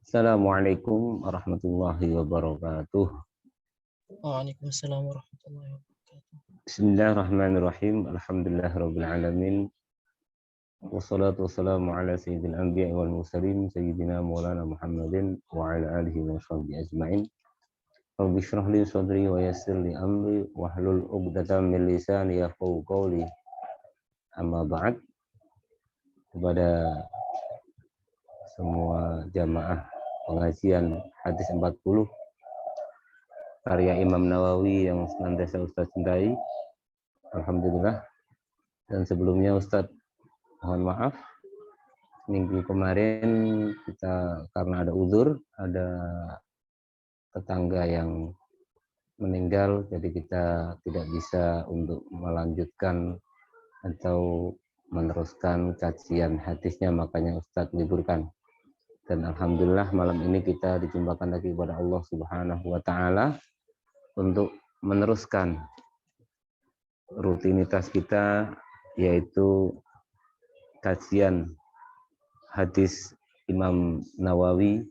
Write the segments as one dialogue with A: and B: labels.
A: Assalamualaikum warahmatullahi wabarakatuh.
B: Waalaikumsalam warahmatullahi wabarakatuh.
A: Bismillahirrahmanirrahim. Alhamdulillahirabbil alamin. Wassalatu wassalamu ala sayyidil anbiya'i wal mursalin sayyidina Maulana Muhammadin wa ala alihi wa sahbihi ajmain. Rabbi shrah li sadri wa yassir li amri wahlul 'uqdatam min lisani yafqahu qawli. Amma ba'd. Kepada semua jamaah pengajian hadis 40 karya Imam Nawawi yang senantiasa Ustaz cintai. Alhamdulillah. Dan sebelumnya Ustaz mohon maaf, minggu kemarin kita karena ada uzur, ada tetangga yang meninggal, jadi kita tidak bisa untuk melanjutkan atau meneruskan kajian hadisnya, makanya Ustaz liburkan. Dan Alhamdulillah malam ini kita dijumpakan lagi kepada Allah Subhanahu wa Ta'ala untuk meneruskan rutinitas kita, yaitu kajian hadis Imam Nawawi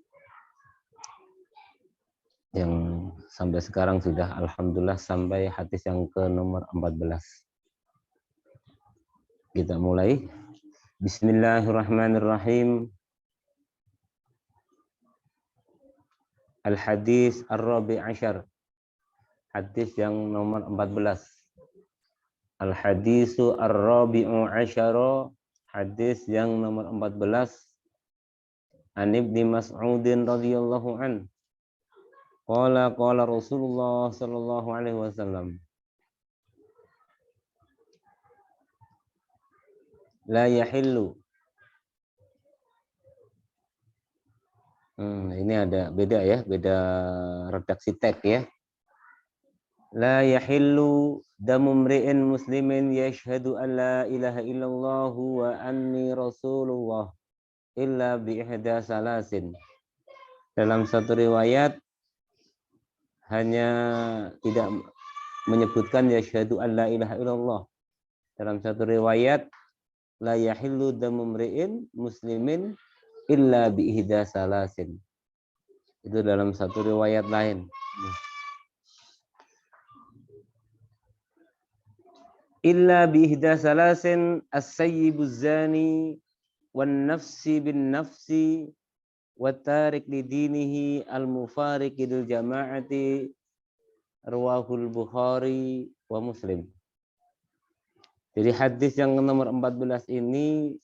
A: yang sampai sekarang sudah Alhamdulillah sampai hadis yang ke nomor 14. Kita mulai. Bismillahirrahmanirrahim. Al-hadis ar-rabi' asyar. Hadis yang nomor 14. Al-hadisu ar-rabi'u asyara. Hadis yang nomor 14. An Ibni Mas'udin radhiyallahu an. Qala Rasulullah sallallahu alaihi wasallam. La yahillu. Ini ada beda ya, beda redaksi teks ya. La yahillu damu mri'in muslimin yashhadu an la ilaha illallah wa anni rasulullah illa bi ihda salasin. Dalam satu riwayat hanya tidak menyebutkan yashhadu an la ilaha illallah. Dalam satu riwayat la yahillu damu mri'in muslimin illa bi ihda salasin. Itu dalam satu riwayat lain. Illa bi ihda salasin as-sayyibuz zani wan nafsi bin nafsi wa tarik li dinihi al-mufariq lil jama'ati, rawahul Bukhari wa Muslim. Jadi hadis yang nomor 14 ini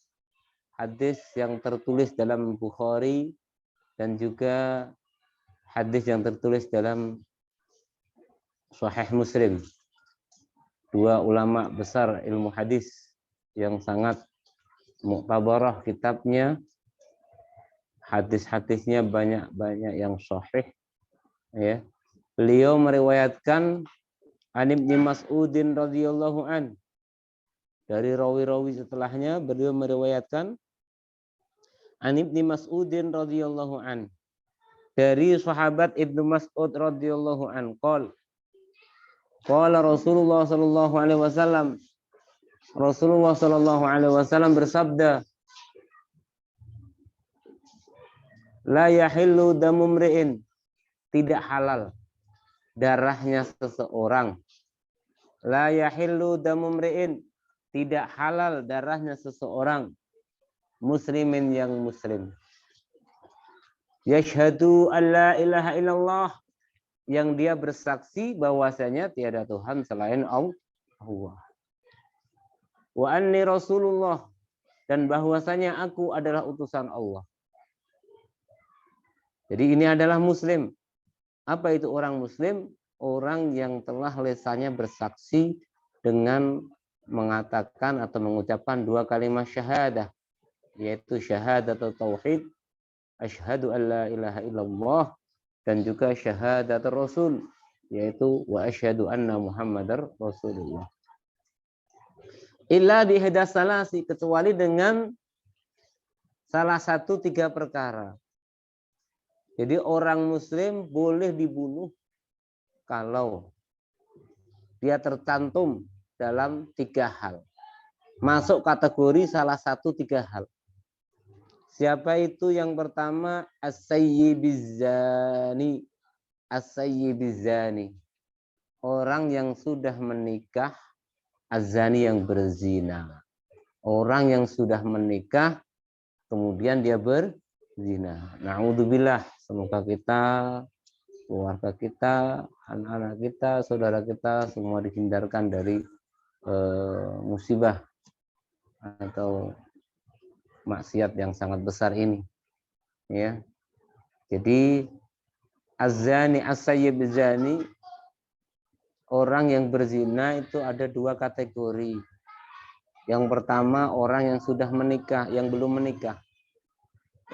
A: hadis yang tertulis dalam Bukhari dan juga hadis yang tertulis dalam Sahih Muslim. Dua ulama besar ilmu hadis yang sangat muktabarah kitabnya. Hadis-hadisnya banyak yang sahih ya. Beliau meriwayatkan An Ibni Mas'udin radhiyallahu an. Dari rawi-rawi setelahnya beliau meriwayatkan An Ibni Mas'udin radhiyallahu an. Dari sahabat Ibnu Mas'ud radhiyallahu an, qala Rasulullah sallallahu alaihi wasallam. Rasulullah sallallahu alaihi wasallam bersabda, la yahillu damu mri'in, tidak halal darahnya seseorang. La yahillu damu mri'in, tidak halal darahnya seseorang muslimin yang muslim. Yashhadu an la ilaha illallah, yang dia bersaksi bahwasanya tiada Tuhan selain Allah. Wa anni rasulullah, dan bahwasanya aku adalah utusan Allah. Jadi ini adalah muslim. Apa itu orang muslim? Orang yang telah lisannya bersaksi dengan mengatakan atau mengucapkan dua kalimat syahadah, yaitu syahadat atau tauhid, asyhadu an la ilaha illallah, dan juga syahadat rasul, yaitu wa asyhadu anna muhammadar rasulullah. Illa bi ihda salasi, kecuali dengan salah satu tiga perkara. Jadi orang muslim boleh dibunuh kalau dia tercantum dalam tiga hal. Masuk kategori salah satu tiga hal. Siapa itu yang pertama? As-sayyibizani. As-sayyibizani. Orang yang sudah menikah, azani yang berzina. Orang yang sudah menikah, kemudian dia berzina. Na'udzubillah. Semoga kita, keluarga kita, anak-anak kita, saudara kita, semua dihindarkan dari musibah atau maksiat yang sangat besar ini. Ya. Jadi az-zani as-sayyib zani, orang yang berzina itu ada dua kategori. Yang pertama orang yang sudah menikah, yang belum menikah.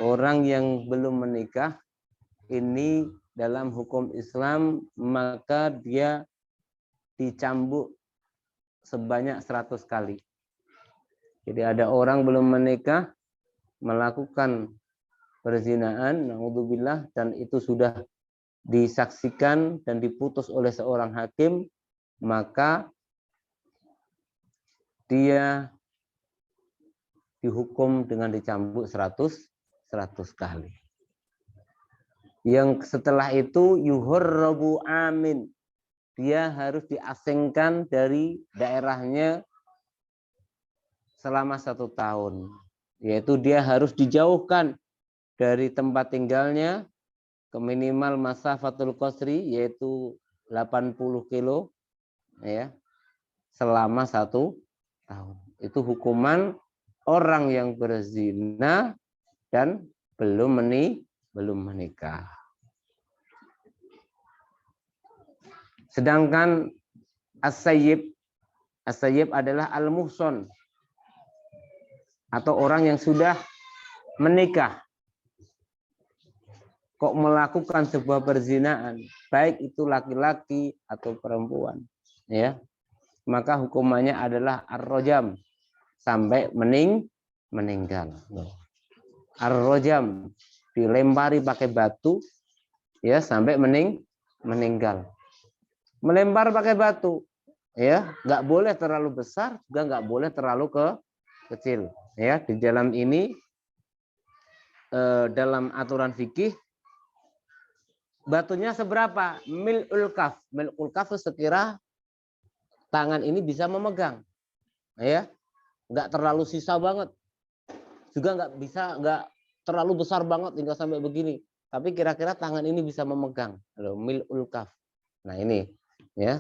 A: Orang yang belum menikah ini dalam hukum Islam maka dia dicambuk sebanyak 100 kali. Jadi ada orang belum menikah melakukan perzinaan, naudzubillah, dan itu sudah disaksikan dan diputus oleh seorang hakim, maka dia dihukum dengan dicambuk 100 kali. Yang setelah itu yuhurrabu amin, dia harus diasingkan dari daerahnya selama 1 tahun, yaitu dia harus dijauhkan dari tempat tinggalnya ke minimal masafatul qasri, yaitu 80 kilo ya, selama 1 tahun. Itu hukuman orang yang berzina dan belum menikah. Sedangkan as-sayyib adalah al-muhson, atau orang yang sudah menikah kok melakukan sebuah perzinaan, baik itu laki-laki atau perempuan, ya, maka hukumannya adalah ar-rajam, sampai meninggal. Ar-rajam, dilempari pakai batu, ya, sampai meninggal. Melempar pakai batu, ya, nggak boleh terlalu besar, juga nggak boleh terlalu kecil, ya. Di dalam ini dalam aturan fikih, batunya seberapa? Mil'ul kaf. Mil'ul kaf sekira tangan ini bisa memegang, ya, nggak terlalu sisa banget, juga nggak terlalu besar banget hingga sampai begini, tapi kira-kira tangan ini bisa memegang. Mil'ul kaf. Nah ini, ya,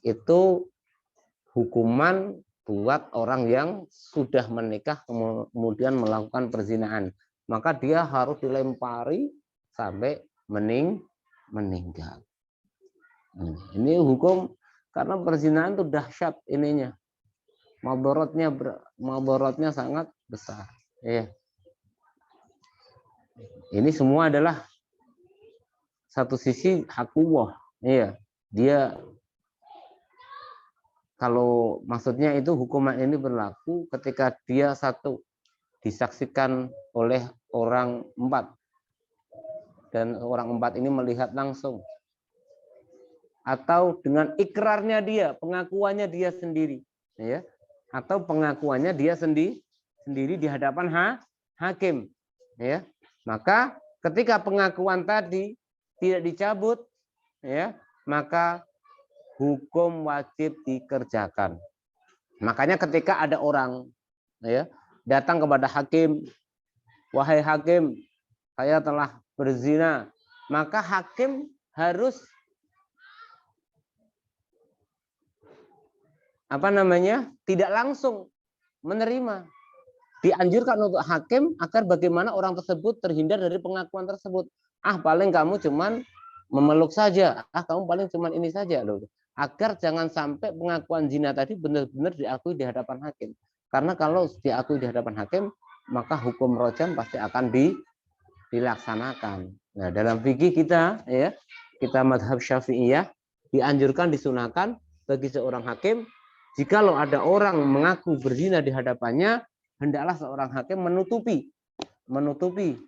A: itu hukuman buat orang yang sudah menikah kemudian melakukan perzinaan, maka dia harus dilempari sampai meninggal. Ini hukum, karena perzinaan itu dahsyat ininya, madorotnya sangat besar. Ya. Ini semua adalah satu sisi hakullah. Ya. Dia, kalau maksudnya itu hukuman ini berlaku ketika dia satu disaksikan oleh orang 4 dan orang 4 ini melihat langsung, atau dengan ikrarnya dia, pengakuannya dia sendiri, ya, atau pengakuannya dia sendiri di hadapan hakim, ya, maka ketika pengakuan tadi tidak dicabut, ya, maka hukum wajib dikerjakan. Makanya ketika ada orang, ya, datang kepada hakim, wahai hakim, saya telah berzina, maka hakim harus tidak langsung menerima. Dianjurkan untuk hakim agar bagaimana orang tersebut terhindar dari pengakuan tersebut. Paling kamu cuman memeluk saja, kamu paling cuman ini saja loh. Agar jangan sampai pengakuan zina tadi benar-benar diakui di hadapan hakim. Karena kalau diakui di hadapan hakim, maka hukum rajam pasti akan dilaksanakan. Nah, dalam fikih kita, ya, kita mazhab Syafi'iyah, dianjurkan, disunahkan bagi seorang hakim, jikalau ada orang mengaku berzina di hadapannya, hendaklah seorang hakim menutupi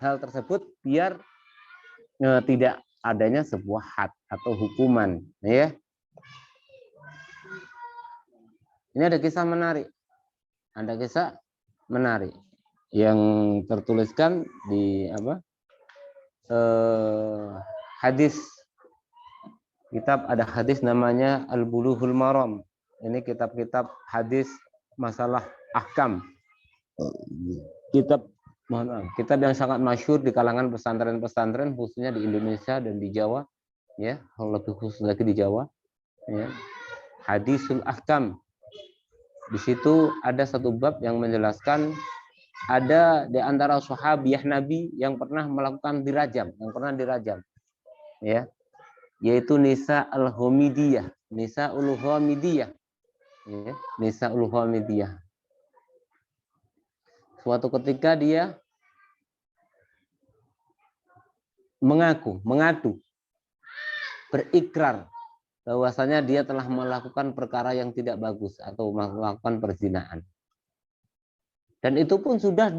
A: hal tersebut biar tidak adanya sebuah had atau hukuman, ya. Ini ada kisah menarik. yang tertuliskan di apa? Hadis kitab, ada hadis namanya Al-Bulughul Maram. Ini kitab-kitab hadis masalah ahkam. Kitab yang sangat masyhur di kalangan pesantren-pesantren khususnya di Indonesia dan di Jawa, ya, lebih khusus lagi di Jawa, ya. Hadisul Ahkam. Di situ ada satu bab yang menjelaskan ada di antara sahabiah Nabi yang pernah melakukan dirajam, ya, yaitu Nisa al-Hamidiyah, ya, Nisa al-Hamidiyah. Suatu ketika dia mengadu, berikrar bahwasanya dia telah melakukan perkara yang tidak bagus atau melakukan perzinaan. Dan itu pun sudah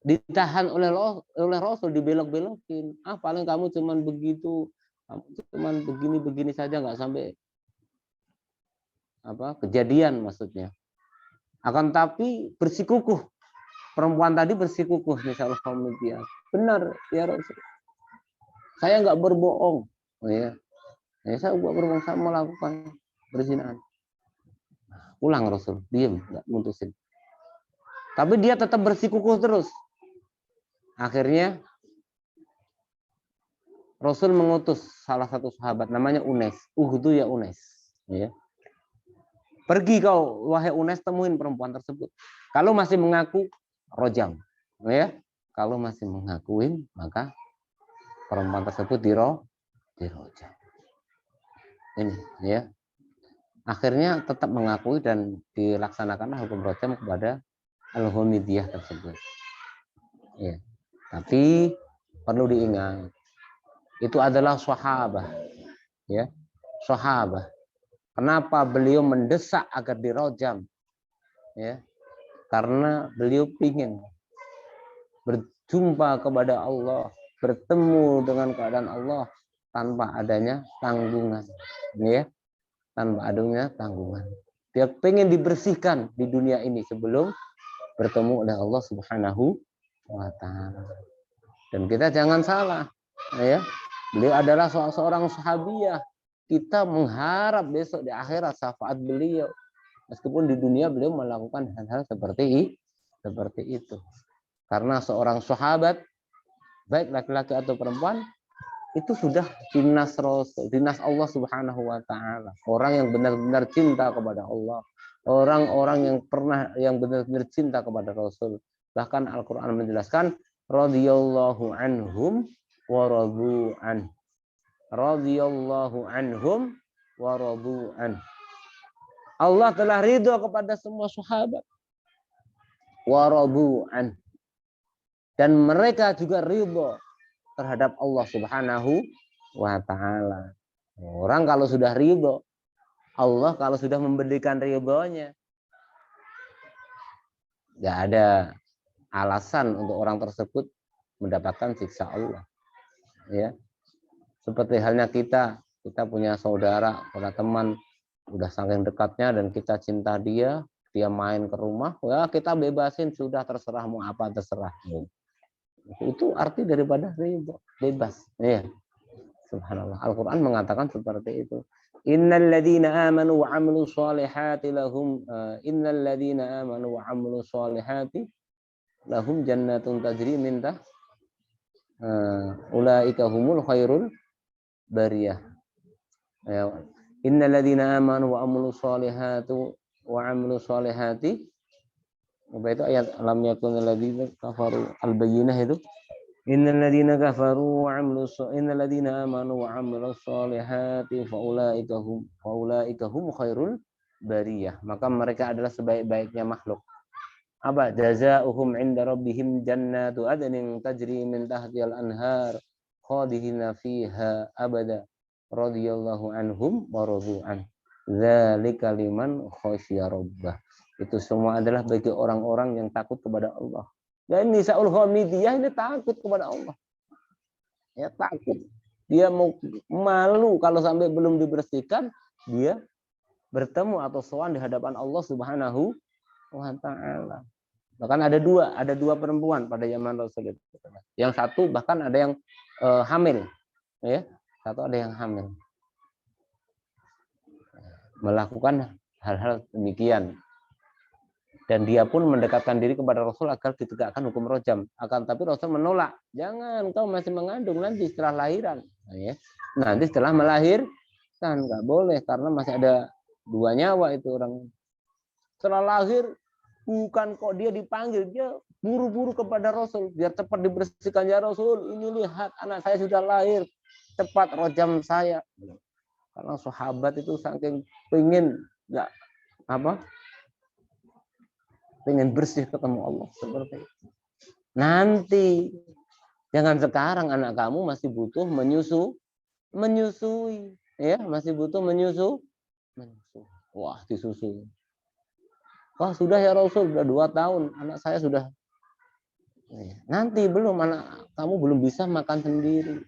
A: ditahan oleh Rasul, dibelok-belokin. Paling kamu cuman begitu, kamu cuman begini saja, nggak sampai kejadian maksudnya. Akan tapi bersikukuh, perempuan tadi bersikukuh, misalnya dia benar ya Rasul, saya nggak berbohong, ya, saya nggak berbohong, saya melakukan perzinahan. Pulang Rasul, diam, nggak mutusin. Tapi dia tetap bersikukuh terus. Akhirnya Rasul mengutus salah satu sahabat namanya Unais, Uhdu ya Unais, ya. Pergi kau wahai Unais, temuin perempuan tersebut. Kalau masih mengaku, rojam, ya. Kalau masih mengakuin, maka perempuan tersebut dirojam. Ini, ya. Akhirnya tetap mengakui dan dilaksanakanlah hukum rojam kepada Al-Hamidiyah tersebut. Ya. Tapi perlu diingat, itu adalah sahabah, ya, sahabah. Kenapa beliau mendesak agar dirojam? Ya, karena beliau ingin berjumpa kepada Allah, bertemu dengan keadaan Allah tanpa adanya tanggungan, ya, tanpa adanya tanggungan. Dia pengen dibersihkan di dunia ini sebelum bertemu oleh Allah Subhanahu wa Ta'ala. Dan kita jangan salah, ya, beliau adalah seorang sahabiah. Kita mengharap besok di akhirat syafaat beliau. Meskipun di dunia beliau melakukan hal-hal seperti itu. Karena seorang sahabat, baik laki-laki atau perempuan, itu sudah dinas Rasul, dinas Allah Subhanahu wa Ta'ala. Orang yang benar-benar cinta kepada Allah. Orang-orang yang benar-benar cinta kepada Rasul. Bahkan Al-Quran menjelaskan, radhiyallahu anhum wa radu an. Radhiyallahu anhum wa radu an. Allah telah ridho kepada semua sahabat. Wa radu an. Dan mereka juga ridho terhadap Allah Subhanahu wa Ta'ala. Orang kalau sudah ridho, Allah kalau sudah memberikan ridhonya, nggak ada alasan untuk orang tersebut mendapatkan siksa Allah. Ya. Seperti halnya kita punya saudara, punya teman, udah saking dekatnya dan kita cinta dia main ke rumah, ya kita bebasin, sudah terserah mau apa terserah. Itu arti daripada ridho, bebas. Ya. Subhanallah. Al-Quran mengatakan seperti itu. Innal ladzina amanu wa 'amilus shalihati lahum lahum jannatun tajri min ulaika humul khairul bariyah. Ya. Innal ladzina amanu wa 'amilus shalihati apa itu ayat lam yakunul ladzina kafaru al-bayyinah itu. Innal ladzina kafaru wa 'amilus innal ladzina amanu wa 'amilus shalihati faulaika hum khairul bariyah. Maka mereka adalah sebaik-baiknya makhluk. Apa jazaohum 'inda rabbihim jannatu adnin tajri min tahtihal anhar khalidina fiha abada radhiyallahu anhum wa radu an. Dzalika liman khasyya rabbah. Itu semua adalah bagi orang-orang yang takut kepada Allah. Dan Nisaul Hamidiyah ini takut kepada Allah. Ya, takut. Dia mau malu kalau sampai belum dibersihkan, dia bertemu atau sowan di hadapan Allah Subhanahu wa taala. Bahkan ada dua perempuan pada zaman Rasul itu. Yang satu bahkan ada yang hamil, ya. Satu ada yang hamil. Melakukan hal-hal demikian. Dan dia pun mendekatkan diri kepada Rasul agar ditegakkan hukum rojam. Akan tapi Rasul menolak. Jangan, kau masih mengandung nanti setelah lahiran. Nah, ya. Nanti setelah melahirkan nggak boleh karena masih ada dua nyawa itu orang. Setelah lahir bukan kok dia dipanggil, dia buru-buru kepada Rasul biar cepat dibersihkan. Ya Rasul, ini lihat anak saya sudah lahir, cepat rojam saya. Karena sahabat itu saking pengen nggak apa pengen bersih ketemu Allah seperti itu. Nanti jangan sekarang anak kamu masih butuh menyusui, ya masih butuh menyusu. Wah disusui. Wah sudah ya Rasul, sudah 2 tahun anak saya sudah. Nanti belum, anak kamu belum bisa makan sendiri.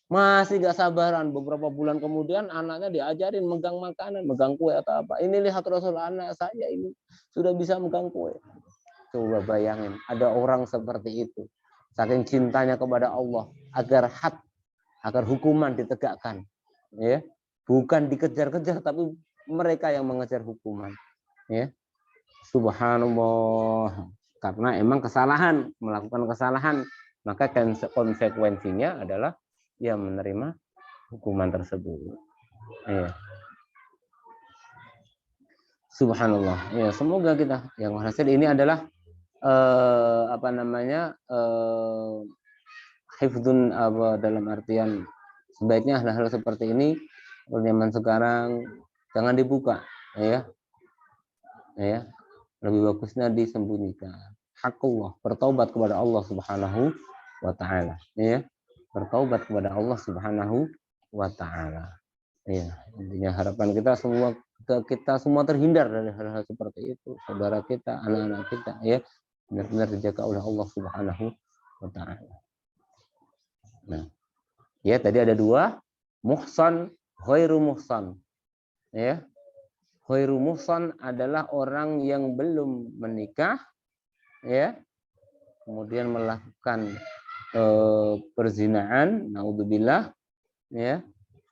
A: Masih gak sabaran, beberapa bulan kemudian anaknya diajarin megang makanan, megang kue atau apa. Ini lihat Rasul, anak saya ini sudah bisa megang kue. Coba bayangin, ada orang seperti itu. Saking cintanya kepada Allah, agar hukuman ditegakkan. Ya, bukan dikejar-kejar, tapi mereka yang mengejar hukuman. Ya, subhanallah. Karena emang kesalahan, melakukan kesalahan, maka konsekuensinya adalah ya menerima hukuman tersebut. Ya. Subhanallah. Ya, semoga kita yang hasil ini adalah hifdzun dalam artian sebaiknya hal-hal seperti ini zaman sekarang jangan dibuka, ya. Ya. Lebih bagusnya disembunyikan. Hakullah, bertaubat kepada Allah Subhanahu wa taala, ya. Bertaubat kepada Allah Subhanahu wa taala. Ya, intinya harapan kita semua terhindar dari hal-hal seperti itu. Saudara kita, anak-anak kita, ya, benar-benar dijaga oleh Allah Subhanahu wa taala. Nah, ya tadi ada 2, muhsan, ghairu muhsan. Ya. Ghairu muhsan adalah orang yang belum menikah, ya. Kemudian melakukan perzinaan, naudzubillah, ya.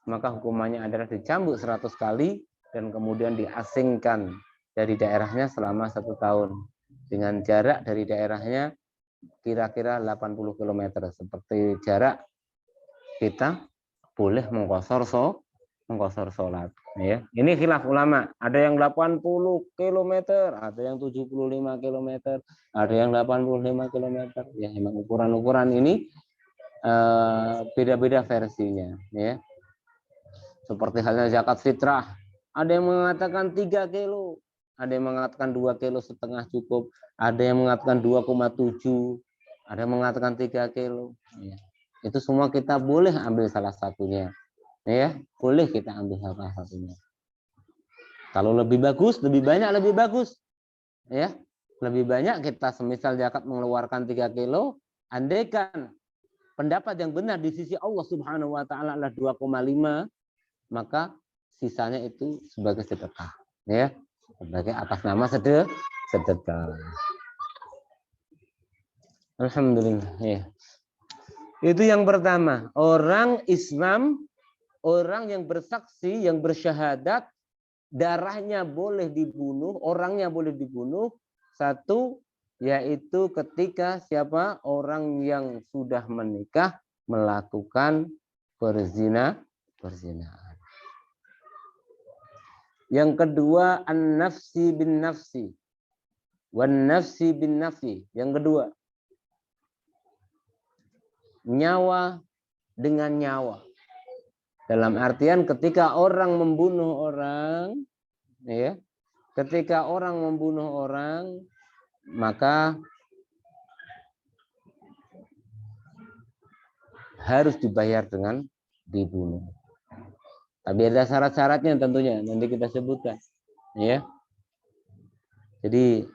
A: Maka hukumannya adalah dicambuk 100 kali dan kemudian diasingkan dari daerahnya selama 1 tahun dengan jarak dari daerahnya kira-kira 80 km seperti jarak kita boleh mengqashar sholat, ya. Ini khilaf ulama, ada yang 80 km, ada yang 75 km, ada yang 85 km. Ya, memang ukuran-ukuran ini beda-beda versinya, ya. Seperti halnya zakat fitrah, ada yang mengatakan 3 kilo, ada yang mengatakan 2,5 kilo cukup, ada yang mengatakan 2,7, ada yang mengatakan 3 kilo. Ya. Itu semua kita boleh ambil salah satunya, ya, boleh kita ambil salah satunya. Kalau lebih bagus, lebih banyak lebih bagus, ya. Lebih banyak kita semisal zakat mengeluarkan 3 kilo, andaikan pendapat yang benar di sisi Allah Subhanahu wa taala adalah 2,5, maka sisanya itu sebagai sedekah, ya, sebagai atas nama sedekah. Alhamdulillah, ya. Itu yang pertama, orang Islam, orang yang bersaksi, yang bersyahadat, darahnya boleh dibunuh, orangnya boleh dibunuh. 1, yaitu ketika siapa orang yang sudah menikah melakukan perzinaan. Yang kedua, an-nafsi bin nafsi. Wan nafsi bin nafsi. Yang kedua, nyawa dengan nyawa. Dalam artian ketika orang membunuh orang, ya, ketika orang membunuh orang, maka harus dibayar dengan dibunuh. Tapi ada syarat-syaratnya tentunya, nanti kita sebutkan, ya. Jadi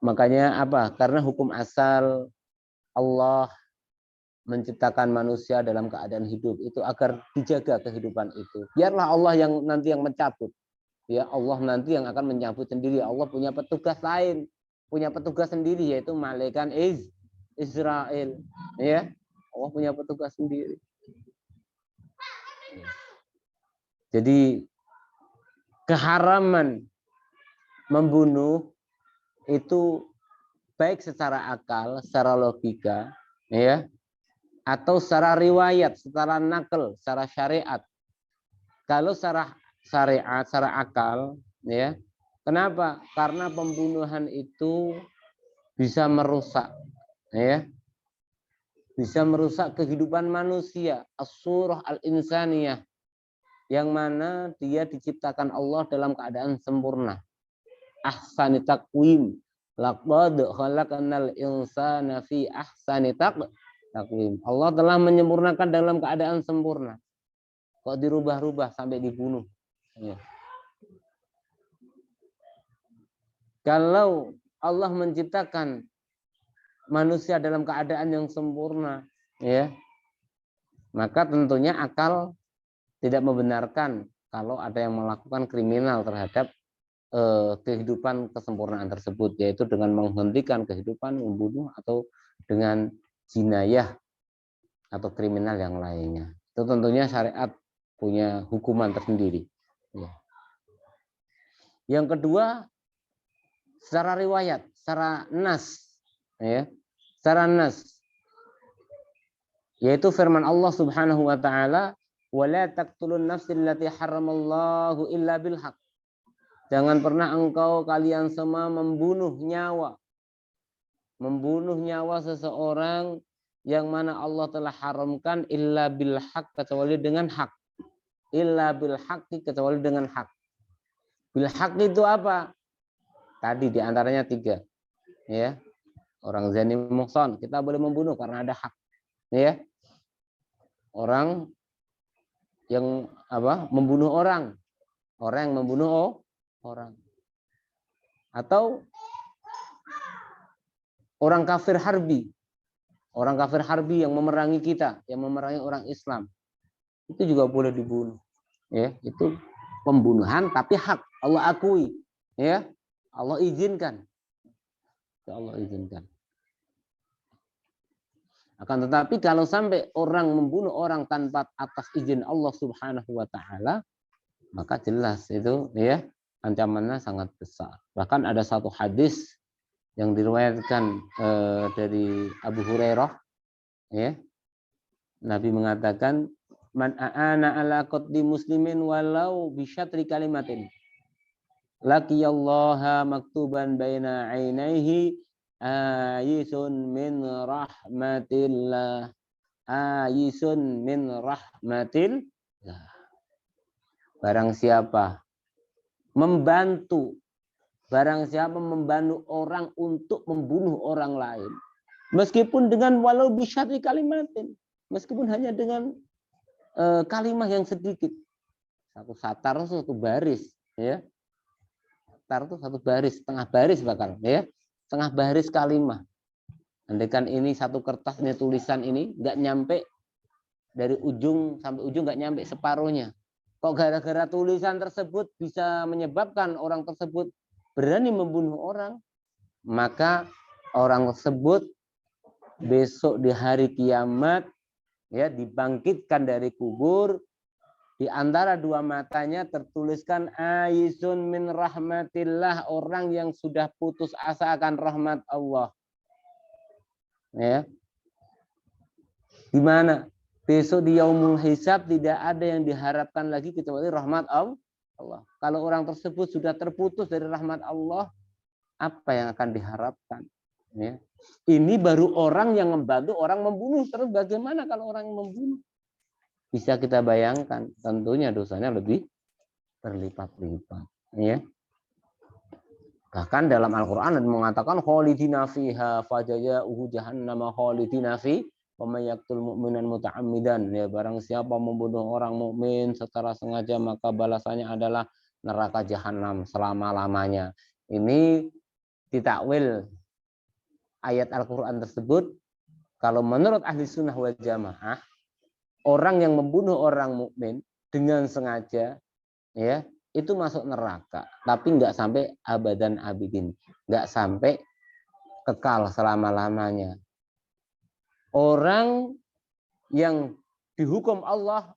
A: makanya apa? Karena hukum asal Allah menciptakan manusia dalam keadaan hidup itu agar dijaga kehidupan itu. Biarlah Allah yang nanti yang mencabut, Ya, Allah nanti yang akan menyambut sendiri. Allah punya petugas lain, punya petugas sendiri, yaitu malaikat Israel. Ya, Allah punya petugas sendiri. Jadi keharaman membunuh itu baik secara akal, secara logika, ya, atau secara riwayat, secara nakal, secara syariat. Kalau secara syariat, secara akal, ya, kenapa? Karena pembunuhan itu bisa merusak, ya, bisa merusak kehidupan manusia, as-surah al-insaniyah, yang mana dia diciptakan Allah dalam keadaan sempurna. Ahsani taqwim. Laqad khalaqnal insana fi ahsani taqwim. Allah telah menyempurnakan dalam keadaan sempurna. Kok dirubah-rubah sampai dibunuh? Ya. Kalau Allah menciptakan manusia dalam keadaan yang sempurna, ya, maka tentunya akal tidak membenarkan kalau ada yang melakukan kriminal terhadap kehidupan kesempurnaan tersebut, yaitu dengan menghentikan kehidupan, membunuh, atau dengan jinayah atau kriminal yang lainnya. Itu tentunya syariat punya hukuman tersendiri. Ya. Yang kedua, secara riwayat, secara nas, ya, secara nas, yaitu firman Allah Subhanahu wa taala, "Wala taqtulun nafsil lati haramallahu illa bil haq." Jangan pernah engkau kalian semua membunuh nyawa seseorang yang mana Allah telah haramkan illa bil haq, kecuali dengan hak. Illa bil haqqi, kecuali dengan hak. Bil haq itu apa? Tadi diantaranya 3. Ya. Orang zani muhsan, kita boleh membunuh karena ada hak. Ya. Orang yang membunuh orang yang membunuh orang, atau orang kafir harbi yang memerangi kita, yang memerangi orang Islam, itu juga boleh dibunuh. Ya, itu pembunuhan tapi hak, Allah akui, ya, Allah izinkan. Ya, Allah izinkan. Akan tetapi kalau sampai orang membunuh orang tanpa atas izin Allah Subhanahu wa taala, maka jelas itu, ya, ancamannya sangat besar. Bahkan ada satu hadis yang diriwayatkan dari Abu Hurairah, ya, Nabi mengatakan, man aana ala qatli muslimin walau bisyatri kalimatin laqiyallaha maktuban baina ainaihi ayisun min rahmatillah, ayisun min rahmatillah. Barang siapa membantu orang untuk membunuh orang lain, meskipun dengan walau bisyatri kalimatin, meskipun hanya dengan kalimat yang sedikit, satu satar, satu baris, ya, satar itu satu baris, setengah baris bahkan, ya, setengah baris kalimat. Andaikan ini satu kertas, ini tulisan ini nggak nyampe dari ujung sampai ujung, nggak nyampe separuhnya. Kok gara-gara tulisan tersebut bisa menyebabkan orang tersebut berani membunuh orang, maka orang tersebut besok di hari kiamat, ya, dibangkitkan dari kubur, di antara dua matanya tertuliskan ayisun min rahmatillah, orang yang sudah putus asa akan rahmat Allah. Ya. Di mana? Besok di yaumul hisab tidak ada yang diharapkan lagi kecuali rahmat Allah. Kalau orang tersebut sudah terputus dari rahmat Allah, apa yang akan diharapkan? Ya. Ini baru orang yang membantu orang membunuh. Terus bagaimana kalau orang yang membunuh? Bisa kita bayangkan, tentunya dosanya lebih berlipat-lipat. Ya. Bahkan dalam Al-Quran mengatakan khalidina fiha fajaya'uhu jahannama khalidina fi wa may yaqtul mu'minan muta'ammidan, ya, barang siapa membunuh orang mukmin secara sengaja maka balasannya adalah neraka jahanam selama-lamanya. Ini ditakwil ayat Al-Quran tersebut. Kalau menurut ahli sunnah wal jamaah, orang yang membunuh orang mukmin dengan sengaja, ya, itu masuk neraka, tapi nggak sampai abadan abidin, nggak sampai kekal selama-lamanya. Orang yang dihukum Allah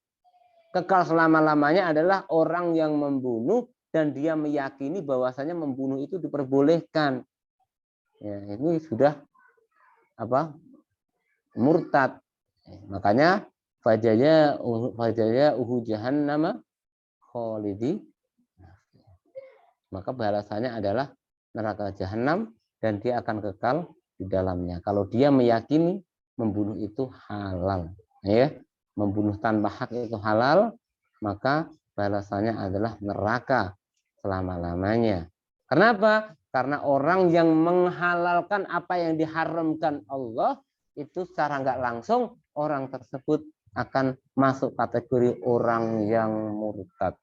A: kekal selama-lamanya adalah orang yang membunuh dan dia meyakini bahwasanya membunuh itu diperbolehkan. Ya, ini sudah apa? Murtad. Makanya fajaya jahannama khalidi. Maka balasannya adalah neraka jahanam dan dia akan kekal di dalamnya. Kalau dia meyakini membunuh itu halal, ya, membunuh tanpa hak itu halal, maka balasannya adalah neraka selama-lamanya. Kenapa? Karena orang yang menghalalkan apa yang diharamkan Allah itu secara nggak langsung orang tersebut akan masuk kategori orang yang murtad,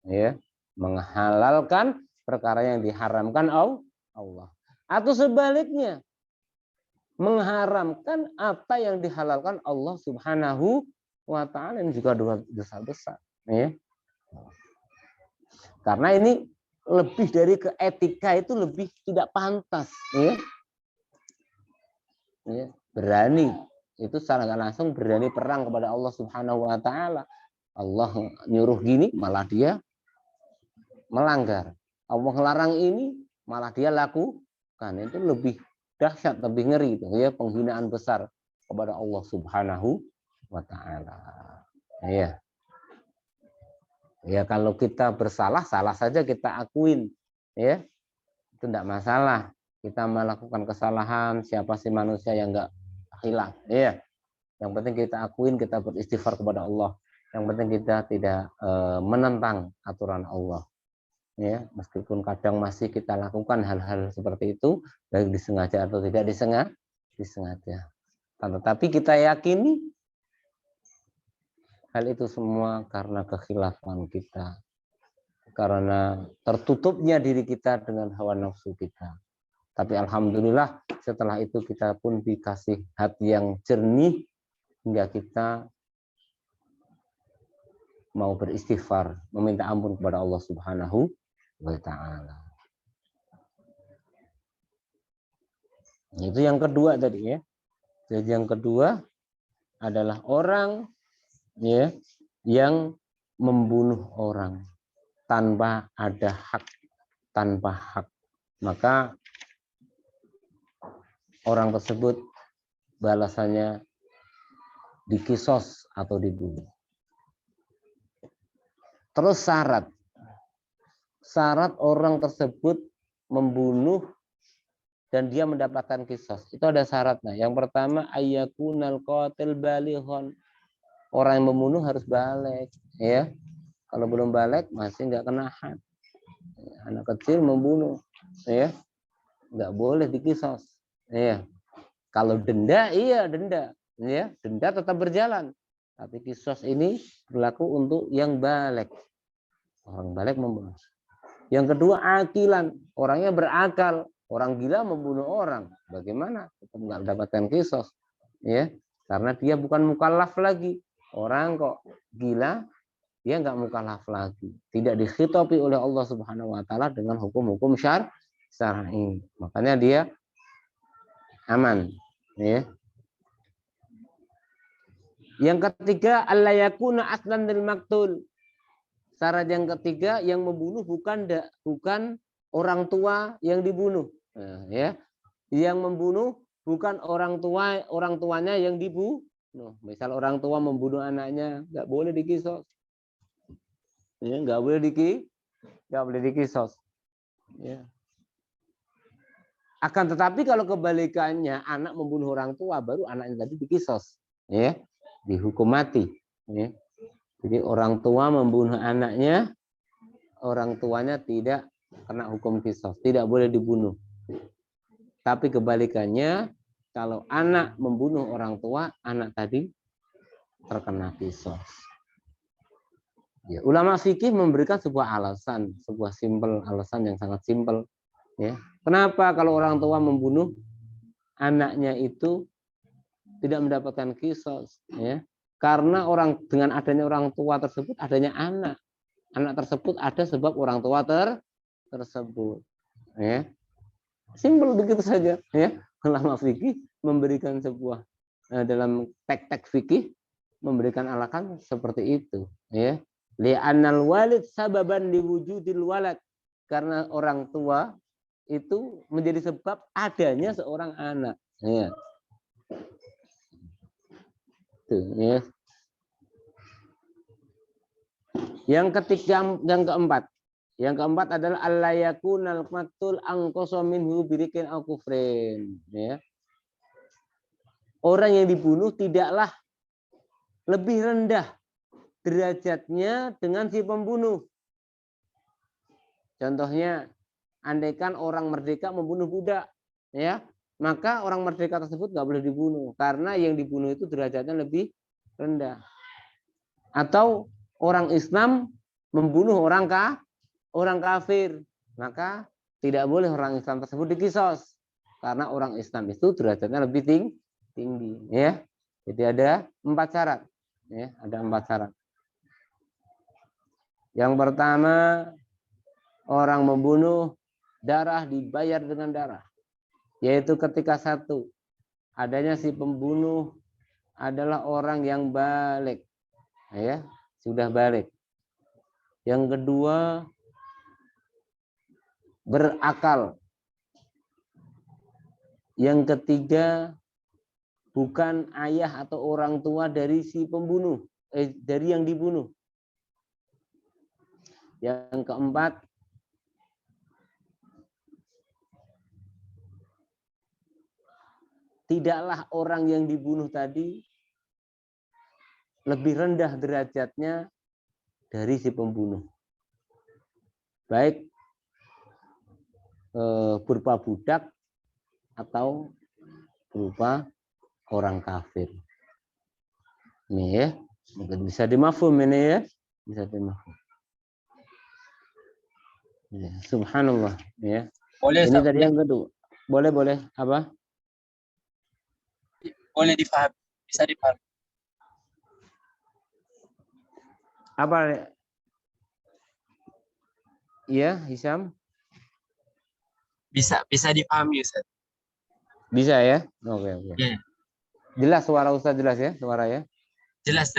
A: ya, menghalalkan perkara yang diharamkan Allah. Atau sebaliknya, mengharamkan apa yang dihalalkan Allah Subhanahu wa ta'ala, ini juga dosa besar. Ya. Karena ini lebih dari ke etika, itu lebih tidak pantas. Ya. Ya. Berani, itu secara langsung berani perang kepada Allah Subhanahu wa ta'ala. Allah nyuruh gini, malah dia melanggar. Allah larang ini, malah dia lakukan. Itu lebih dahsyat, lebih ngeri itu, ya, penghinaan besar kepada Allah Subhanahu wa ta'ala. Ya. Ya, kalau kita bersalah, salah saja kita akuin, ya. Itu tidak masalah. Kita melakukan kesalahan, siapa sih manusia yang enggak hilaf, ya. Yang penting kita akuin, kita beristighfar kepada Allah. Yang penting kita tidak menentang aturan Allah. Ya, meskipun kadang masih kita lakukan hal-hal seperti itu, baik disengaja atau tidak disengaja. Tetapi kita yakini hal itu semua karena kekhilafan kita, karena tertutupnya diri kita dengan hawa nafsu kita. Tapi alhamdulillah setelah itu kita pun dikasih hati yang jernih hingga kita mau beristighfar, meminta ampun kepada Allah Subhanahu wa ta'ala. Itu yang kedua tadi, ya. Jadi yang kedua adalah orang, ya, yang membunuh orang tanpa ada hak, tanpa hak. Maka orang tersebut balasannya dikisos atau dibunuh. Terus syarat orang tersebut membunuh dan dia mendapatkan kisos, itu ada syaratnya. Yang pertama, ayyakunal qatil balighon. Orang yang membunuh harus balik, ya. Kalau belum balik masih nggak kena had. Anak kecil membunuh, ya, nggak boleh dikisos, ya. Kalau denda, iya denda, ya, denda tetap berjalan. Tapi kisos ini berlaku untuk yang balik. Orang balik membunuh. Yang kedua, akilan, orangnya berakal. Orang gila membunuh orang, bagaimana? Tetap nggak mendapatkan kisos, ya, karena dia bukan mukallaf lagi. Orang kok gila, dia nggak mukallaf lagi, tidak dikhitabi oleh Allah Subhanahu wa ta'ala dengan hukum-hukum syar'i. Makanya dia aman, ya. Yang ketiga, alla yakuna aslan lil maktul. Syarat yang ketiga, yang membunuh bukan orang tua yang dibunuh. Nah, ya. Yang membunuh bukan orang tuanya yang dibunuh. Misal orang tua membunuh anaknya, nggak boleh dikisos. Ya, nggak boleh dikisos. Ya. Akan tetapi kalau kebalikannya, anak membunuh orang tua, baru anaknya tadi dikisos, ya, dihukum mati. Ya. Jadi orang tua membunuh anaknya, orang tuanya tidak kena hukum kisos, tidak boleh dibunuh. Tapi kebalikannya, kalau anak membunuh orang tua, anak tadi terkena kisos. Ya, ulama fikih memberikan sebuah alasan, sebuah alasan yang sangat simpel. Ya. Kenapa kalau orang tua membunuh anaknya itu tidak mendapatkan kisos? Ya. Karena dengan adanya orang tua tersebut, adanya anak. anak tersebut ada sebab orang tua tersebut. Ya. Simpel begitu saja. Ya. Ulama fikih memberikan sebuah dalam teks fikih memberikan alasan seperti itu. Ya. Li'annal walid sababan liwujudil walad. Karena orang tua itu menjadi sebab adanya seorang anak. Ya. Tuh, ya. Yang keempat adalah allayakunal maktul angkoso minhu birikin al kufrin. Ya. Orang yang dibunuh tidaklah lebih rendah derajatnya dengan si pembunuh. Contohnya, andaikan orang merdeka membunuh budak, ya, maka orang merdeka tersebut nggak boleh dibunuh karena yang dibunuh itu derajatnya lebih rendah. Atau orang Islam membunuh orang kafir, maka tidak boleh orang Islam tersebut dikisos karena orang Islam itu derajatnya lebih tinggi, ya. Jadi ada 4 syarat, ya, ada 4 syarat. Yang pertama, orang membunuh darah dibayar dengan darah, yaitu ketika satu, adanya si pembunuh adalah orang yang balik, ya, sudah balik. Yang kedua, berakal. Yang ketiga, bukan ayah atau orang tua dari si pembunuh, dari yang dibunuh. Yang keempat, tidaklah orang yang dibunuh tadi lebih rendah derajatnya dari si pembunuh. Baik berupa budak atau berupa orang kafir. Ini ya, mungkin bisa dimafhum ini ya, bisa dimafhum. Ya, subhanallah ya.
B: Boleh,
A: Ini tadi yang kedua. Boleh apa?
B: boleh dipahami, bisa dipahami.
A: Apa? Iya, Hisam?
B: Bisa dipahami, Ustaz.
A: Bisa ya? Oke.
B: Ya,
A: Jelas suara Ustaz, jelas ya suara ya?
B: jelas.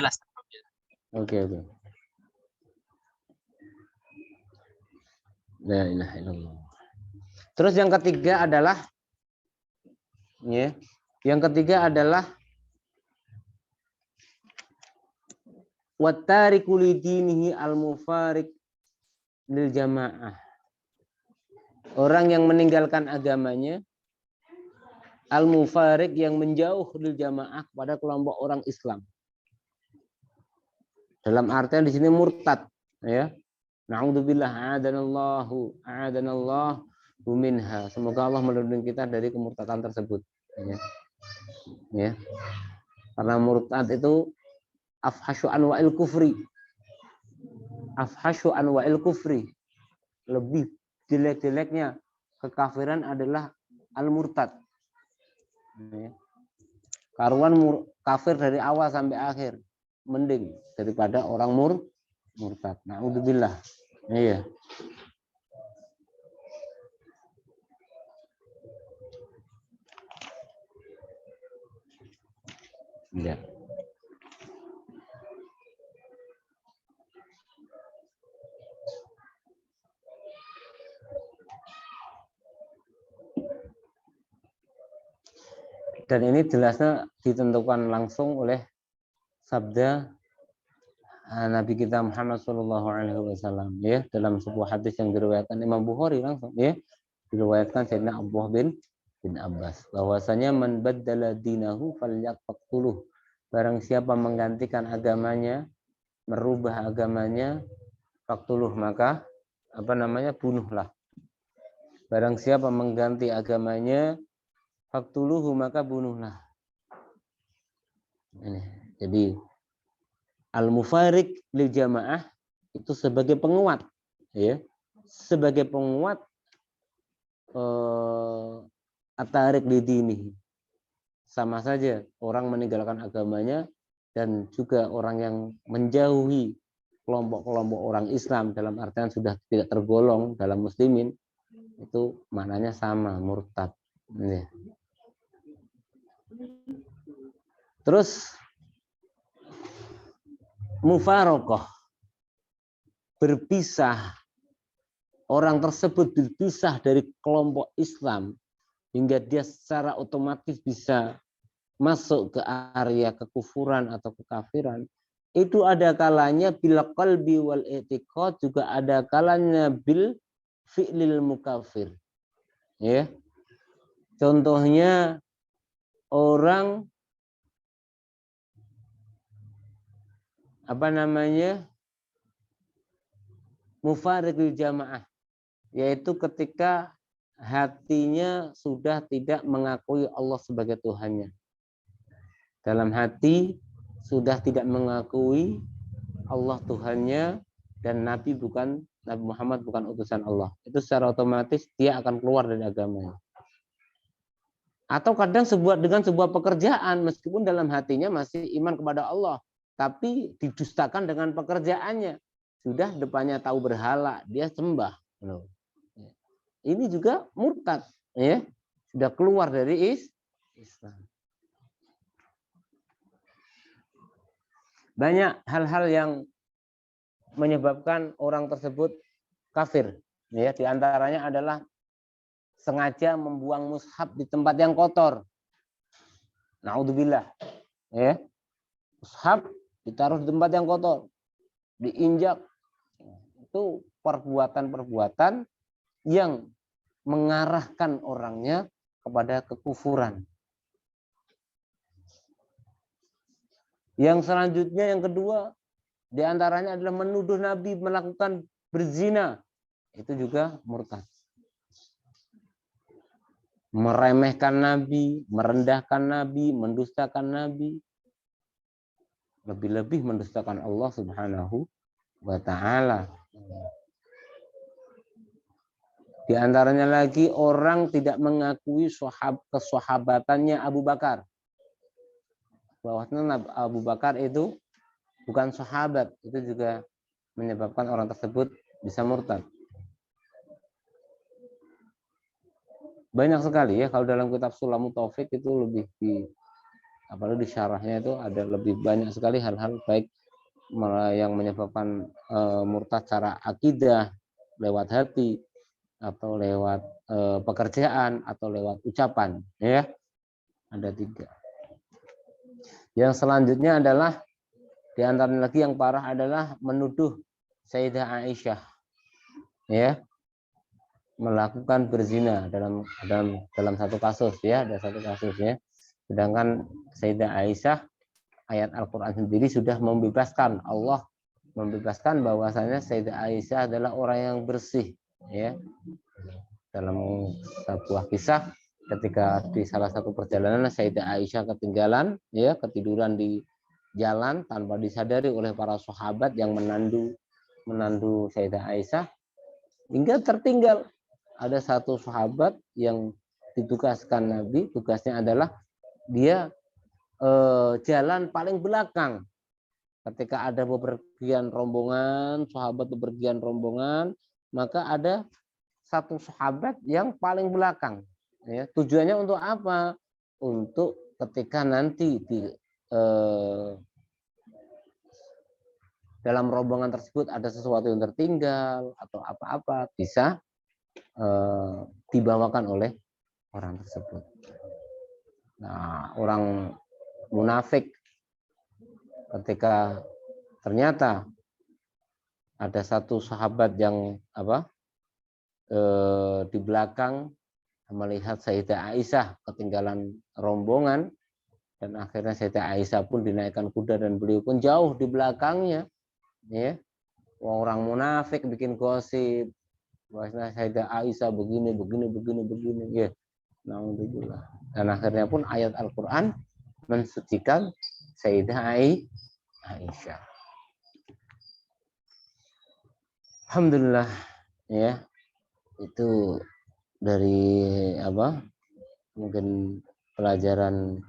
A: Oke. La ilaha illallah. Terus yang ketiga adalah ya. Yang ketiga adalah wattariku lidinihi al-mufariq lil jamaah. Orang yang meninggalkan agamanya, al-mufariq yang menjauh lil jamaah pada kelompok orang Islam. Dalam artian di sini murtad, ya. Na'udzubillah, a'adanallahu minha. Semoga Allah melindungi kita dari kemurtadan tersebut. Ya. Karena murtad itu afhasyu anwa'il kufri. Afhasyu anwa'il kufri. Lebih jelek-jeleknya kekafiran adalah al-murtad. Ya. Karuan kafir dari awal sampai akhir mending daripada orang murtad. Na'udzubillah. Iya. Ya. Dan ini jelasnya ditentukan langsung oleh sabda Nabi kita Muhammad SAW ya, dalam sebuah hadis yang diriwayatkan Imam Bukhari langsung ya, diriwayatkan Sayyidina Abdullah bin Abbas bahwasanya man baddala dinahu falyaqtuluh. Barang siapa menggantikan agamanya, merubah agamanya, faqtuluh, maka bunuhlah. Barang siapa mengganti agamanya, faqtuluhu, maka bunuhlah. Ini. Jadi al-mufariq lil jamaah itu sebagai penguat, ya, sebagai penguat at-tariq li dini. Sama saja orang meninggalkan agamanya dan juga orang yang menjauhi kelompok-kelompok orang Islam dalam artian sudah tidak tergolong dalam muslimin, itu maknanya sama, murtad. Terus mufarokoh, berpisah, orang tersebut berpisah dari kelompok Islam hingga dia secara otomatis bisa masuk ke area kekufuran atau kekafiran. Itu ada kalanya bil qalbi wal i'tiqad, juga ada kalanya bil fi'lil mukafir. Ya. Contohnya orang mufariqul jamaah, yaitu ketika hatinya sudah tidak mengakui Allah sebagai Tuhannya. Dalam hati sudah tidak mengakui Allah Tuhannya dan Nabi Muhammad bukan utusan Allah. Itu secara otomatis dia akan keluar dari agamanya. Atau kadang dengan sebuah pekerjaan, meskipun dalam hatinya masih iman kepada Allah, tapi didustakan dengan pekerjaannya. Sudah depannya tahu berhala, dia sembah. Ini juga murtad, ya. Sudah keluar dari Islam. Banyak hal-hal yang menyebabkan orang tersebut kafir. Ya, di antaranya adalah sengaja membuang mushaf di tempat yang kotor. Naudzubillah. Ya. Mushaf ditaruh di tempat yang kotor, diinjak. Itu perbuatan-perbuatan yang mengarahkan orangnya kepada kekufuran. Yang selanjutnya, yang kedua, di antaranya adalah menuduh Nabi melakukan berzina. Itu juga murtad. Meremehkan Nabi, merendahkan Nabi, mendustakan Nabi. Lebih-lebih mendustakan Allah Subhanahu wa ta'ala. Di antaranya lagi orang tidak mengakui kesahabatannya Abu Bakar. Bahwasanya Abu Bakar itu bukan sahabat, itu juga menyebabkan orang tersebut bisa murtad. Banyak sekali ya, kalau dalam kitab Sulamut Taufik itu lebih apalagi di syarahnya itu ada lebih banyak sekali hal-hal baik yang menyebabkan murtad secara akidah lewat hati atau lewat pekerjaan atau lewat ucapan, ya. Ada 3. Yang selanjutnya adalah di antara lagi yang parah adalah menuduh Sayyidah Aisyah, ya, melakukan berzina dalam satu kasus, ya, ada satu kasus, ya. Sedangkan Sayyidah Aisyah, ayat Al-Qur'an sendiri sudah membebaskan, Allah membebaskan bahwasanya Sayyidah Aisyah adalah orang yang bersih, ya. Dalam sebuah kisah ketika di salah satu perjalanan Sayyidah Aisyah ketinggalan, ya, ketiduran di jalan tanpa disadari oleh para sahabat yang menandu Sayyidah Aisyah, hingga tertinggal. Ada satu sahabat yang ditugaskan Nabi, tugasnya adalah dia jalan paling belakang. Ketika ada bepergian rombongan, sahabat bepergian rombongan, maka ada satu sahabat yang paling belakang. Ya, tujuannya untuk apa? Untuk ketika nanti dalam rombongan tersebut ada sesuatu yang tertinggal atau apa-apa, bisa dibawakan oleh orang tersebut. Nah, orang munafik ketika ternyata ada satu sahabat yang di belakang melihat Sayyidah Aisyah ketinggalan rombongan, dan akhirnya Sayyidah Aisyah pun dinaikkan kuda dan beliau pun jauh di belakangnya, ya. Orang munafik bikin gosip bahwasanya Sayyidah Aisyah begini, ya. Alhamdulillah. Dan akhirnya pun ayat Al-Qur'an mensucikan Sayyidah Aisyah. Alhamdulillah, ya. Itu dari mungkin pelajaran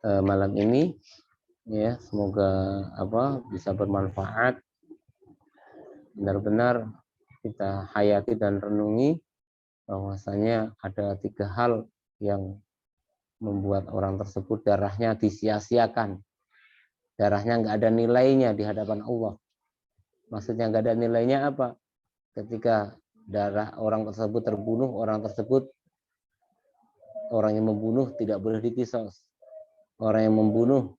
A: malam ini. Ya, semoga bisa bermanfaat. Benar-benar kita hayati dan renungi bahwasanya ada 3 hal yang membuat orang tersebut darahnya disia-siakan. Darahnya nggak ada nilainya di hadapan Allah. Maksudnya nggak ada nilainya apa? Ketika darah orang tersebut terbunuh, orang yang membunuh tidak boleh dikisos. Orang yang membunuh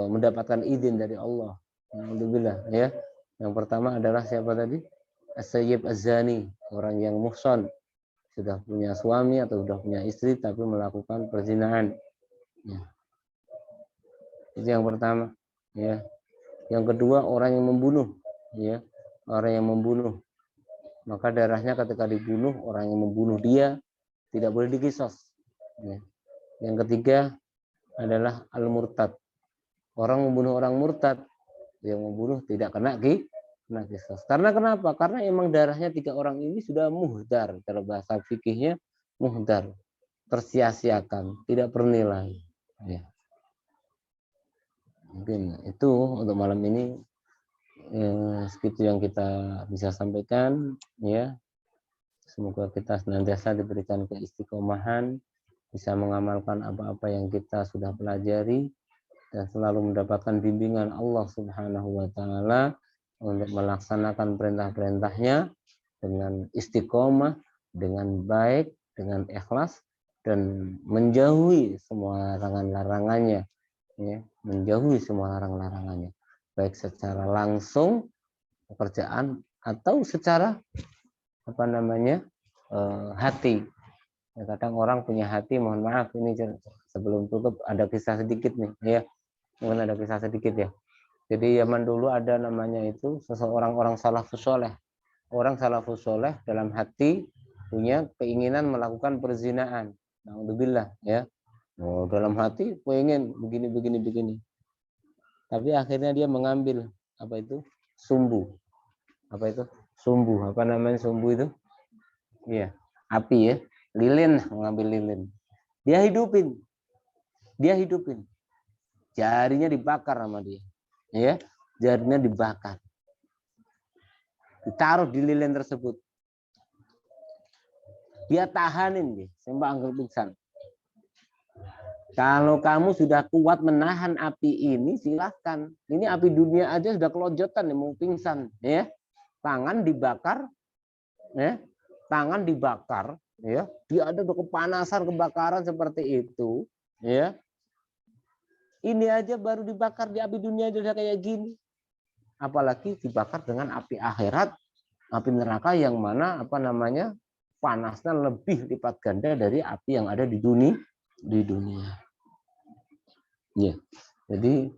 A: mendapatkan izin dari Allah. Alhamdulillah ya. Yang pertama adalah siapa tadi? As-sayyib az-zani, orang yang muhsan, sudah punya suami atau sudah punya istri tapi melakukan perzinahan. Ya. Itu yang pertama. Ya. Yang kedua orang yang membunuh. Ya. Orang yang membunuh. Maka darahnya ketika dibunuh, orang yang membunuh dia tidak boleh dikisos. Ya. Yang ketiga adalah al-murtad. Orang membunuh orang murtad, yang membunuh tidak kena kisos. Karena kenapa? Karena emang darahnya 3 orang ini sudah muhdar. Dalam bahasa fikihnya muhdar. Tersia-siakan, tidak bernilai. Ya. Mungkin itu untuk malam ini segitu yang kita bisa sampaikan. Ya. Semoga kita senantiasa diberikan keistiqomahan, bisa mengamalkan apa-apa yang kita sudah pelajari, dan selalu mendapatkan bimbingan Allah Subhanahu wa Ta'ala untuk melaksanakan perintah-perintahnya dengan istiqomah, dengan baik, dengan ikhlas, dan menjauhi semua larangan-larangannya, ya, menjauhi semua larangan-larangannya, baik secara langsung pekerjaan atau secara hati. Ya, kadang orang punya hati, mohon maaf ini sebelum tutup ada kisah sedikit nih, ya. Mungkin ada kisah sedikit ya. Jadi zaman dulu ada namanya itu seseorang orang salafus soleh. Orang salafus soleh dalam hati punya keinginan melakukan perzinahan. Alhamdulillah ya. Oh, dalam hati pengen begini. Tapi akhirnya dia mengambil apa itu? Sumbu. Apa itu? Sumbu. Apa namanya sumbu itu? Iya, api ya. Lilin, mengambil lilin. Dia hidupin. Jarinya dibakar sama dia. Ya, jarinya dibakar. Ditaruh di lilin tersebut. Dia tahanin dia, sampai anggur pingsan. Kalau kamu sudah kuat menahan api ini, silahkan. Ini api dunia aja sudah kelojotan nih, mau pingsan, ya. Tangan dibakar, ya. Tangan dibakar, ya. Dia ada kepanasan, kebakaran seperti itu, ya. Ini aja baru dibakar di api dunia aja udah kayak gini. Apalagi dibakar dengan api akhirat, api neraka yang mana panasnya lebih lipat ganda dari api yang ada di dunia. Ya. Jadi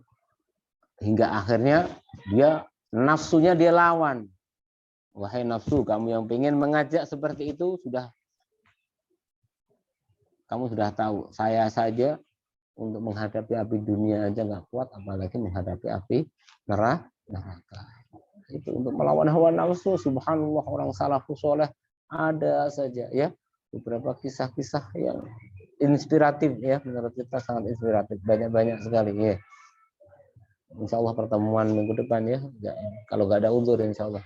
A: hingga akhirnya nafsunya dia lawan. Wahai nafsu, kamu yang ingin mengajak seperti itu kamu sudah tahu. Saya saja untuk menghadapi api dunia aja nggak kuat, apalagi menghadapi api neraka. Itu untuk melawan hawa nafsu. Subhanallah, orang salafus soleh ada saja ya beberapa kisah-kisah yang inspiratif ya, menurut kita sangat inspiratif, banyak sekali ya. Insya Allah pertemuan minggu depan ya, kalau nggak ada uzur insya Allah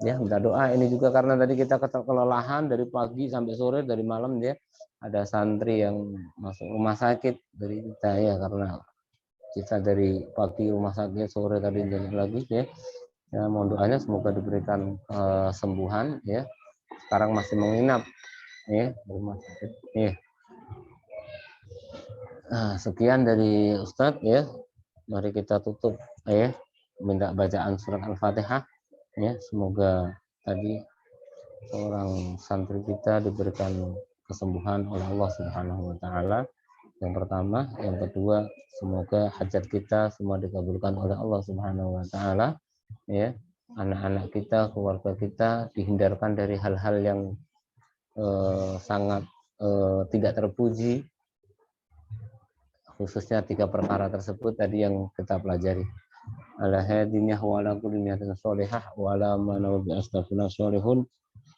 A: ya. Minta doa ini juga karena tadi kita kelelahan dari pagi sampai sore, dari malam ya. Ada santri yang masuk rumah sakit dari kita ya, karena kita dari pagi rumah sakit, sore tadi lagi ya. Ya, mohon doanya semoga diberikan kesembuhan ya. Sekarang masih menginap ya di rumah sakit ya. Nah, sekian dari Ustadz ya. Mari kita tutup ya, minta bacaan surat Al-Fatihah ya. Semoga tadi seorang santri kita diberikan kesembuhan oleh Allah Subhanahu wa Ta'ala. Yang pertama, yang kedua, semoga hajat kita semua dikabulkan oleh Allah Subhanahu wa Ta'ala ya. Anak-anak kita, keluarga kita dihindarkan dari hal-hal yang sangat tidak terpuji, khususnya 3 perkara tersebut tadi yang kita pelajari. Ala hadiniah wa ala kulli niyatin sholihah wa ala ma nawi astaghfirullah sholihun.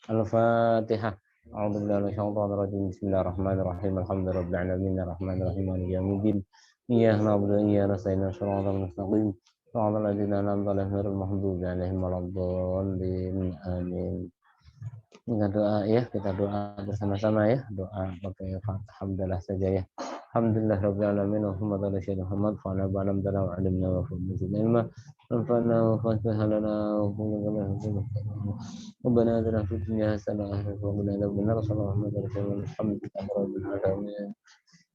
A: Al-Fatihah. A'udzu billahi minasyaitonir rajim. Bismillahirrahmanirrahim. Alhamdulillahirabbil alamin arrahmanirrahim maliki yaumiddin. إياك نعبد وإياك نستعين صراط المستقيم صراط الذين أنعمت عليهم غير المغضوب عليهم ولا الضالين آمين. Kita doa ya, kita doa bersama-sama ya, doa pakai alhamdulillah saja ya. Alhamdulillah rabbil alamin wa sallallahu ala sayyidina Muhammad wa ala balam dana wa alimna wa fadlina ilma wanfa'na wa fasbih lana wa qulna rabbana atina fid dunya hasanah wa qina adzaban nar sallallahu alaihi wa sallam alhamdulillahi rabbil alamin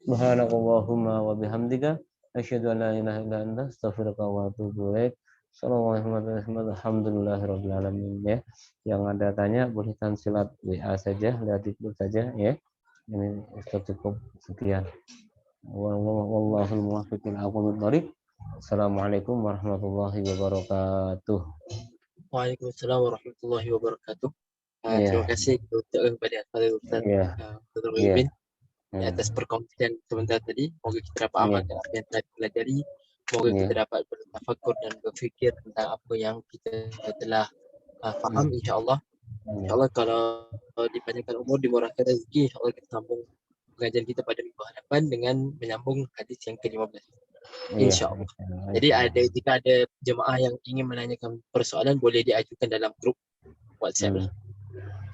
A: subhanakallahumma wa bihamdika asyhadu an la ilaha illa anta astaghfiruka wa atubu ilaik. Assalamualaikum warahmatullahi wabarakatuh ya. Yang ada tanya boleh silat WA saja, lihat di grup saja ya. Ini cukup sekian. Wallahul muwaffiq ila aqwamit thoriq. Assalamualaikum warahmatullahi wabarakatuh.
B: Waalaikumsalam warahmatullahi wabarakatuh.
A: Ya,
B: Terima kasih untuk kepada Ustaz
A: ya,
B: Dr.
A: ya,
B: Wimin
A: ya,
B: atas perkongsian sebentar tadi. Semoga kita dapat
A: ya,
B: amalkan apa yang telah dipelajari. Semoga kita
A: ya,
B: dapat bertafakur dan berfikir tentang apa yang kita telah faham. InsyaAllah kalau dipanjangkan umur, dimurahkan rezeki, InsyaAllah kita sambung pengajian kita pada minggu hadapan dengan menyambung hadis yang ke-15.
A: ya,
B: InsyaAllah. Jadi jika ada jemaah yang ingin menanyakan persoalan, boleh diajukan dalam grup WhatsApp.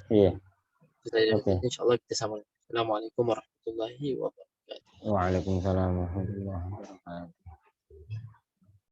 A: Iya.
B: Oke. InsyaAllah kita sambung. Assalamualaikum warahmatullahi wabarakatuh.
A: Waalaikumsalam warahmatullahi wabarakatuh.